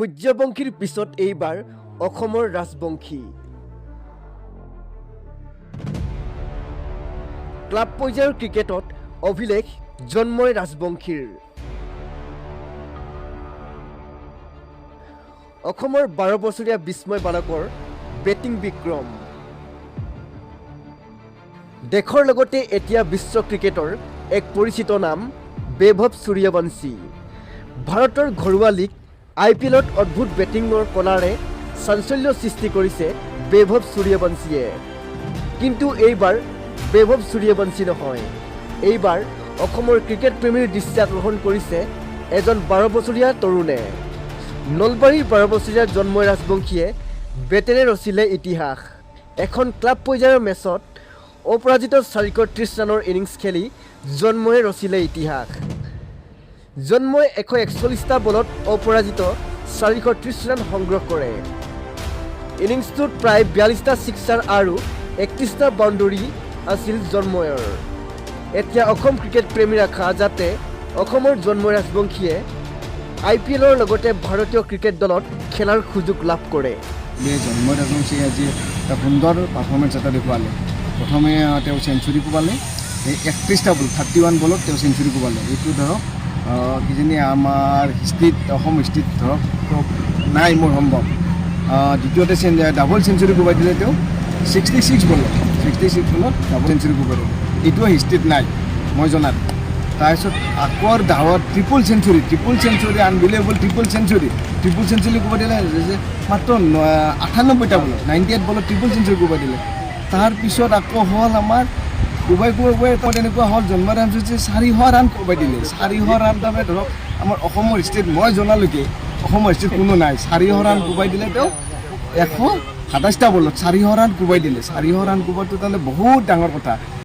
সূৰ্যবংশীৰ পিছত এইবাৰ অসমৰ ৰাজবংশী ক্লাব পৰ্যায়ৰ ক্ৰিকেটত অভিলেখ জন্মই ৰাজবংশীৰ অসমৰ 12 বছৰীয়া বিস্ময় বালকৰ বেটিং বিক্ৰম দেশৰ লগতে এতিয়া বিশ্ব ক্ৰিকেটৰ এক পৰিচিত নাম বৈভৱ সূৰ্যবংশী ভাৰতৰ ঘৰুৱা লীগ IPLত অদ্ভুত বেটিঙৰ কলাৰে চাঞ্চল্য সৃষ্টি কৰিছে বৈভৱ সূৰ্যবংশীয়ে কিন্তু এইবাৰ বৈভৱ সূৰ্যবংশী নহয় এইবাৰ অসমৰ ক্ৰিকেট প্ৰেমীৰ দৃষ্টি আকৰ্ষণ কৰিছে এজন 12 বছৰীয়া তৰুণে নলবাৰীৰ 12 বছৰীয়া জন্মই ৰাজবংশীয়ে বেটেৰে ৰচিলে ইতিহাস এখন ক্লাব পৰ্যায়ৰ মেচত অপৰাজিত 430 ৰানৰ ইনিংছ খেলি জন্মই ৰচিলে ইতিহাস জন্মই 141টা বলত অপৰাজিত 430 ৰান সংগ্ৰহ কৰে ইনিংছটোত প্ৰায় 42টা ছিক্সাৰ আৰু 31টা বাউণ্ডাৰী আছিল জন্ময়ৰ এতিয়া অসম ক্ৰিকেট প্ৰেমীৰ আশা যাতে অসমৰ জন্মই ৰাজবংশীয়ে IPLৰ লগতে ভাৰতীয় ক্ৰিকেট দলত খেলাৰ সুযোগ লাভ কৰে জন্মই ৰাজবংশীয়ে আজি এটা সুন্দৰ পাৰফৰ্মেঞ্চ এটা দেখুৱালে প্ৰথমে তেওঁ চেঞ্চুৰী কোবালে 31টা বল 31 বলত তেওঁ চেঞ্চুৰী কোবালে এইটো ধৰক কিজানি আমাৰ হিষ্ট্ৰীত অসম হিষ্ট্ৰীত ধৰক নাই মোৰ সম্ভৱ দ্বিতীয়তে ডাবল চেঞ্চুৰী কোবাই দিলে তেওঁ 66 বলত ডাবল চেঞ্চুৰী কোবাই দিলে এইটো হিষ্ট্ৰীত নাই মই জনাত তাৰপিছত আকৌ ডাৱৰ ট্ৰিপল চেঞ্চুৰী আনবিলিয়েবল ট্ৰিপল চেঞ্চুৰী কোবাই দিলে মাত্ৰ 98টা বলত 98 বলত ট্ৰিপল চেঞ্চুৰী কোবাই দিলে তাৰপিছত আকৌ হ'ল আমাৰ কোবাই তেনেকুৱা হ'ল জন্মই ৰাজবংশীয়ে 400 ৰান কোবাই দিলে 400 ৰান তাৰমানে ধৰক আমাৰ অসমৰ ষ্টেট মই জনালৈকে অসমৰ ষ্টেট কোনো নাই 400 ৰান কোবাই দিলে তেওঁ 127টা বলত 400 ৰান কোবাই দিলে 400 ৰান কোবোৱাটো তাৰমানে বহুত ডাঙৰ কথা